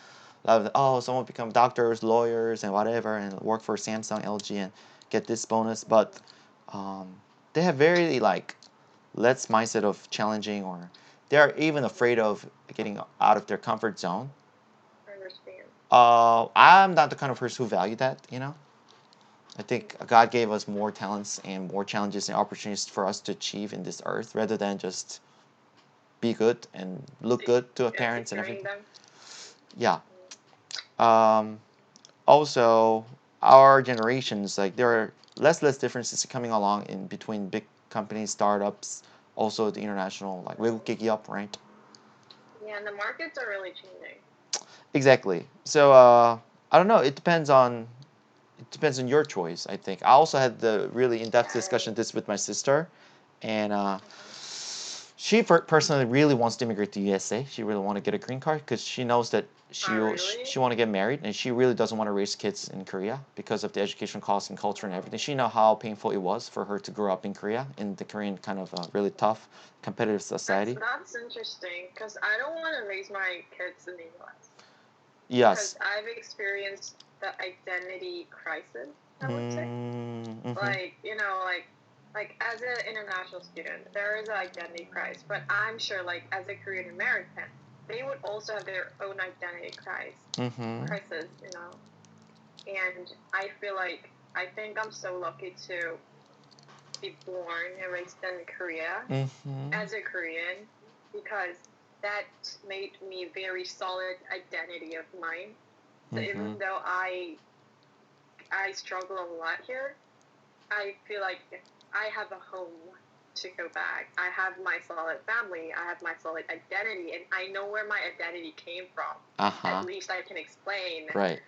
a lot of someone become doctors, lawyers, and whatever, and work for Samsung, LG, and get this bonus. But they have very like less mindset of challenging, or they are even afraid of getting out of their comfort zone. I understand. I'm not the kind of person who value that, I think God gave us more talents and more challenges and opportunities for us to achieve in this earth, rather than just be good and look good to our parents and everything. Yeah. Also, our generations, like there are less differences coming along in between big companies, startups, also the international, like 외국 기업, right? Yeah, and the markets are really changing. Exactly. So I don't know. It depends on your choice, I think. I also had the really in-depth discussion this with my sister, and she personally really wants to immigrate to USA. She really want to get a green card because she knows that she want to get married, and she really doesn't want to raise kids in Korea because of the education costs and culture and everything. She know how painful it was for her to grow up in Korea, in the Korean kind of really tough competitive society. That's interesting because I don't want to raise my kids in the U.S. Yes. Because I've experienced the identity crisis, I would say. Like, like as an international student, there is an identity crisis, but I'm sure like as a Korean American, they would also have their own identity crisis, And I feel like, I think I'm so lucky to be born and raised in Korea as a Korean, because that made me very solid identity of mine. So even though I struggle a lot here, I feel like I have a home to go back. I have my solid family. I have my solid identity, and I know where my identity came from. At least I can explain. Right.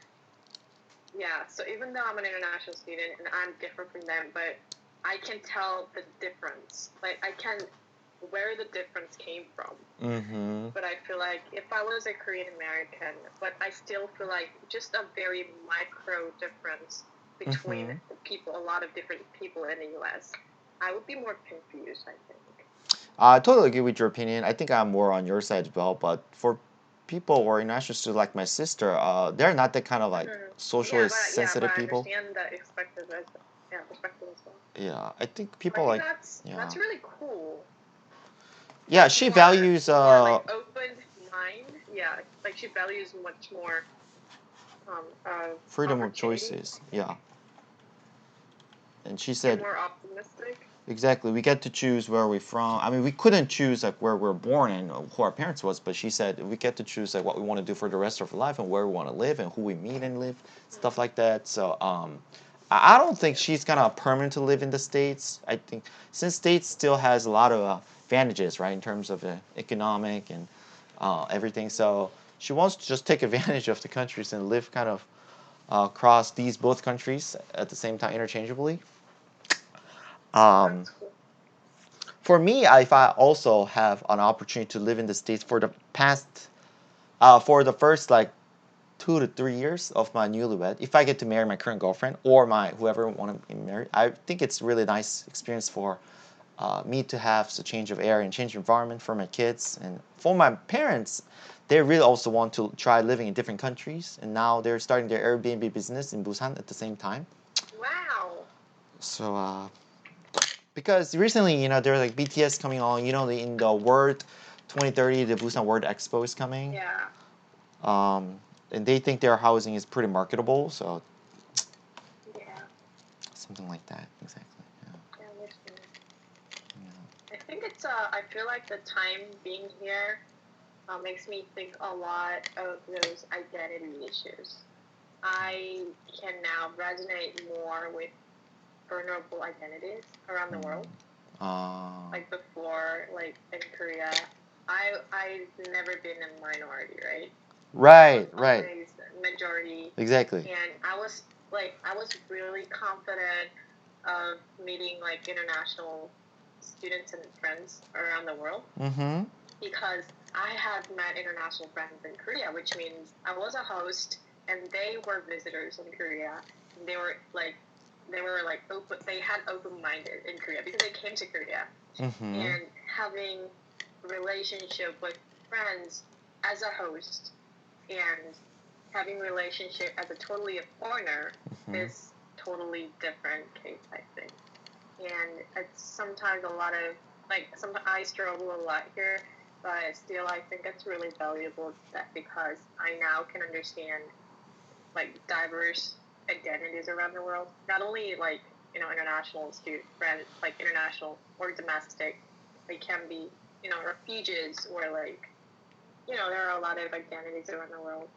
Yeah. So even though I'm an international student and I'm different from them, but I can tell the difference. Like I can where the difference came from. But I feel like if I was a Korean American, but I still feel like just a very micro difference between people, a lot of different people in the U.S., I would be more confused, I think. I totally agree with your opinion. I think I'm more on your side as well. But for people or international students like my sister, they're not that kind of like socially sensitive people. I understand the perspective as well. Yeah, I think people that's really cool. Yeah, she more, values like open mind. Yeah, like she values much more freedom of opportunity. choices. Yeah. And she said, more optimistic. exactly, we get to choose where we're from. I mean, we couldn't choose like where we're born and who our parents was, but she said we get to choose like what we want to do for the rest of our life and where we want to live and who we meet and live, stuff like that. So I don't think she's gonna permanently live in the States. I think since States still has a lot of advantages, right, in terms of economic and everything. So she wants to just take advantage of the countries and live kind of across these both countries at the same time interchangeably. That's cool. For me, if I also have an opportunity to live in the States for the for the first like 2 to 3 years of my newlywed, if I get to marry my current girlfriend or my whoever want to be married, I think it's a really nice experience for me to have a change of air and change of environment for my kids and for my parents. They really also want to try living in different countries, and now they're starting their Airbnb business in Busan at the same time. Wow. So because recently, there's like BTS coming on. In the World 2030, the Busan World Expo is coming. Yeah. And they think their housing is pretty marketable, so Yeah. something like that, exactly. Yeah. I think it's I feel like the time being here makes me think a lot of those identity issues. I can now resonate more with vulnerable identities around the world. Like before, like in Korea, I've never been a minority, right? Right. Always majority. Exactly. And I was really confident of meeting like international students and friends around the world. Mm-hmm. Because I had met international friends in Korea, which means I was a host and they were visitors in Korea. And they were open. They had open-minded in Korea because they came to Korea. Mm-hmm. And having a relationship with friends as a host and having a relationship as a totally a foreigner is totally different case, I think. And it's sometimes a lot of sometimes I struggle a lot here, but still I think it's really valuable because I now can understand diverse identities around the world. Not only international student friends, international or domestic. They can be refugees or there are a lot of identities around the world,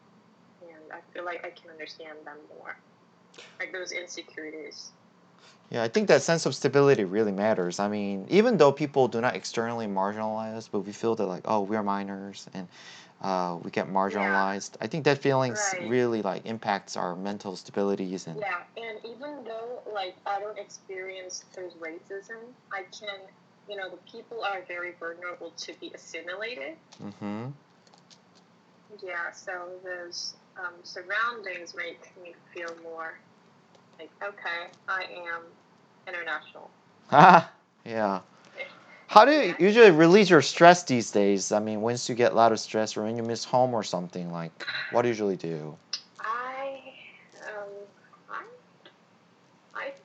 and I feel like I can understand them more, like those insecurities. Yeah, I think that sense of stability really matters. I mean, even though people do not externally marginalize us, but we feel that we're minors and we get marginalized. Yeah. I think that feeling really impacts our mental stabilities and. Yeah, and even though I don't experience those racism, I can the people are very vulnerable to be assimilated. Mm-hmm. Yeah, so those surroundings make me feel more okay, I am international. Yeah. How do you usually release your stress these days? I mean, once you get a lot of stress or when you miss home or something, what do you usually do? I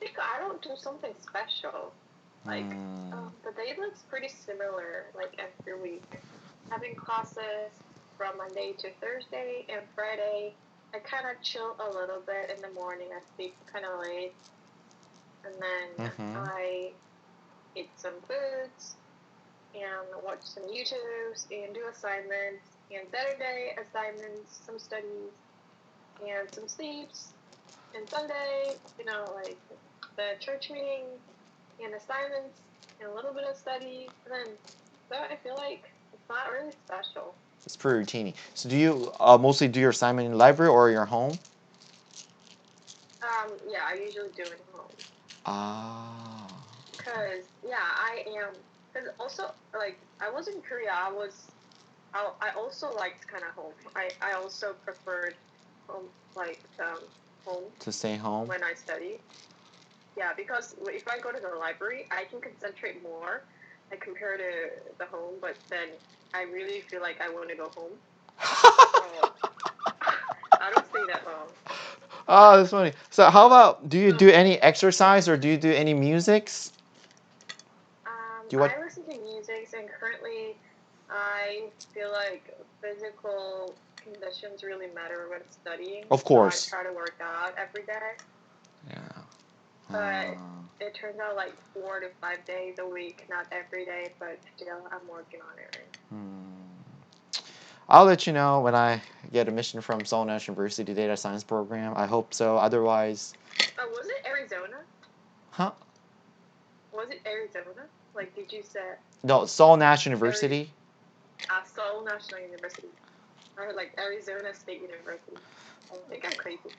think I don't do something special. The day looks pretty similar, every week. Having classes from Monday to Thursday and Friday. I kind of chill a little bit in the morning. I sleep kind of late. And then I eat some foods and watch some YouTubes and do assignments. And Saturday, assignments, some studies, and some sleeps. And Sunday, the church meeting and assignments and a little bit of study. And then, so I feel like it's not really special. It's pretty routine. So do you mostly do your assignment in the library or your home? Yeah, I usually do it at home. Because, I am. Because also, I was in Korea. I also liked kind of home. I also preferred home, home. To stay home? When I study. Yeah, because if I go to the library, I can concentrate more, compared to the home. But then I really feel like I want to go home. So, I don't stay at home. Oh, that's funny. So how about, do you do any exercise or do you do any musics? I listen to music And currently, I feel like physical conditions really matter when studying. Of course. So I try to work out every day. Yeah. But it turns out like 4 to 5 days a week, not every day, but still I'm working on it. I'll let you know when I get admission from Seoul National University Data Science Program. I hope so. Otherwise... was it Arizona? Huh? Was it Arizona? Like, did you say... No, Seoul National University. Seoul National University. Or like Arizona State University. I think I'm crazy.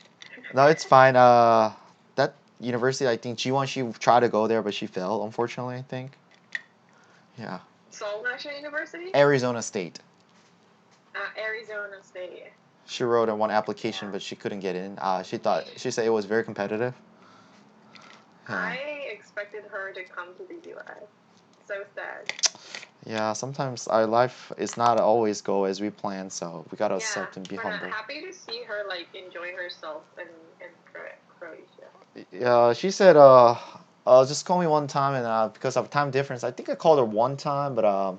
No, it's fine. That university, I think Jiwon, she tried to go there, but she failed, unfortunately, I think. Yeah. Seoul National University? Arizona State. Arizona State. She wrote one application, but she couldn't get in. She said it was very competitive. Yeah. I expected her to come to the U.S. So sad. Yeah, sometimes our life is not always go as we plan, so we gotta accept and be humble. I'm happy to see her like enjoying herself in Croatia. Yeah, she said, just call me one time, and because of time difference, I think I called her one time, but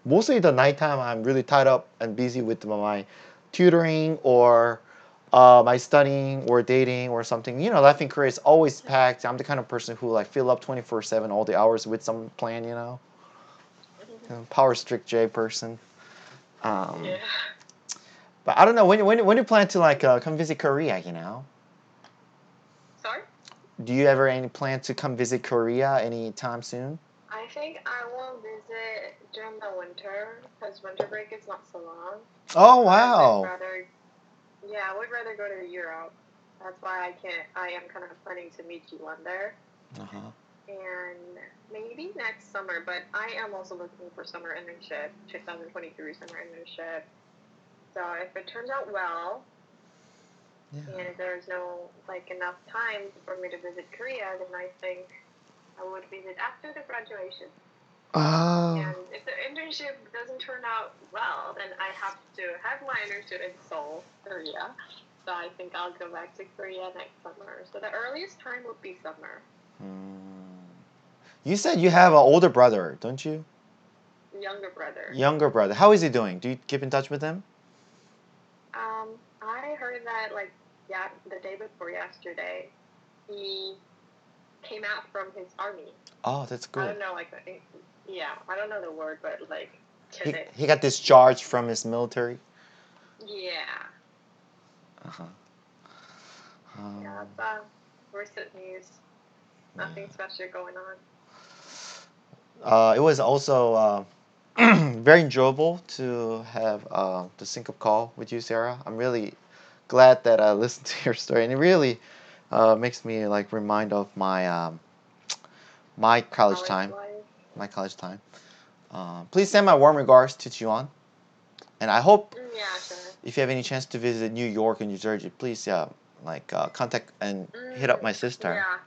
mostly the nighttime I'm really tied up and busy with my tutoring or my studying or dating or something. You know, life in Korea is always packed. I'm the kind of person who like fill up 24/7 all the hours with some plan, you know. Power strict J person. Yeah. But I don't know when you plan to like come visit Korea, you know. Sorry? Do you ever any plan to come visit Korea anytime soon? I think I will visit during the winter because winter break is not so long. Oh wow. I would rather go to Europe. That's why I am kind of planning to meet you one there. And maybe next summer, but I am also looking for summer internship, 2023 summer internship. So if it turns out well, and if there's no like enough time for me to visit Korea, then I think I would visit after the graduation. And if the internship doesn't turn out well, then I have to have my internship in Seoul, Korea. So I think I'll go back to Korea next summer. So the earliest time would be summer. You said you have an older brother, don't you? Younger brother. Younger brother. How is he doing? Do you keep in touch with him? I heard that the day before yesterday, he came out from his army. Oh, that's good. I don't know, I don't know the word, but like today. He got discharged from his military? Yeah. Yeah, that's recent news. Nothing special going on. It was also very enjoyable to have the sync-up call with you, Sarah. I'm really glad that I listened to your story, and it really makes me like remind of my my college time. My college time. Please send my warm regards to Jiwon, and I hope if you have any chance to visit New York and New Jersey, please contact and hit up my sister. Yeah.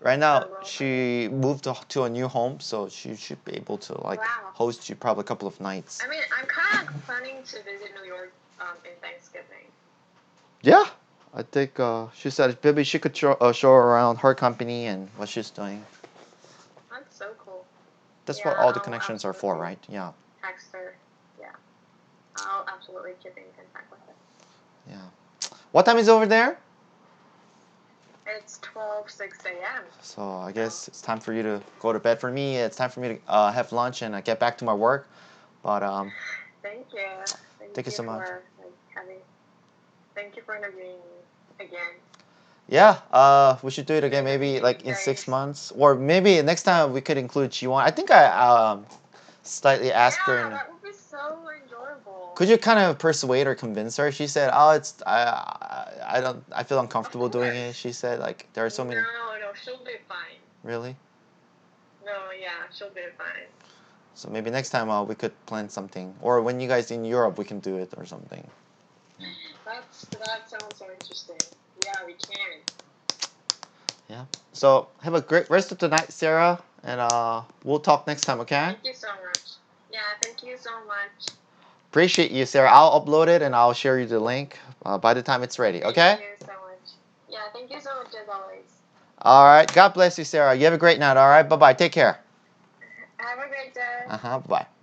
Right now, she moved to a new home, so she should be able to host you probably a couple of nights. I mean, I'm kind of planning to visit New York in Thanksgiving. Yeah, I think she said maybe she could show around her company and what she's doing. That's so cool. That's what all the connections are for, right? Yeah. Text her. Yeah. I'll absolutely keep in contact with her. Yeah. What time is it over there? It's 12:06 a.m. So I guess it's time for you to go to bed. For me, it's time for me to have lunch and get back to my work. But thank you. Thank you so much. Thank you for interviewing me again. Yeah, we should do it again maybe like in 6 months, or maybe next time we could include Jiwon. I think I slightly asked her. Yeah, that would be so enjoyable. Could you kind of persuade or convince her? She said, "Oh, I feel uncomfortable doing it." She said, like there are so many. No, she'll be fine. Really? No, yeah, she'll be fine. So maybe next time we could plan something, or when you guys in Europe, we can do it or something. That sounds so interesting. Yeah, we can. Yeah. So have a great rest of the night, Sarah, and we'll talk next time, okay? Thank you so much. Yeah, thank you so much. Appreciate you, Sarah. I'll upload it and I'll share you the link by the time it's ready, okay? Thank you so much. Yeah, thank you so much as always. All right. God bless you, Sarah. You have a great night, all right? Bye-bye. Take care. Have a great 再见。 Bye.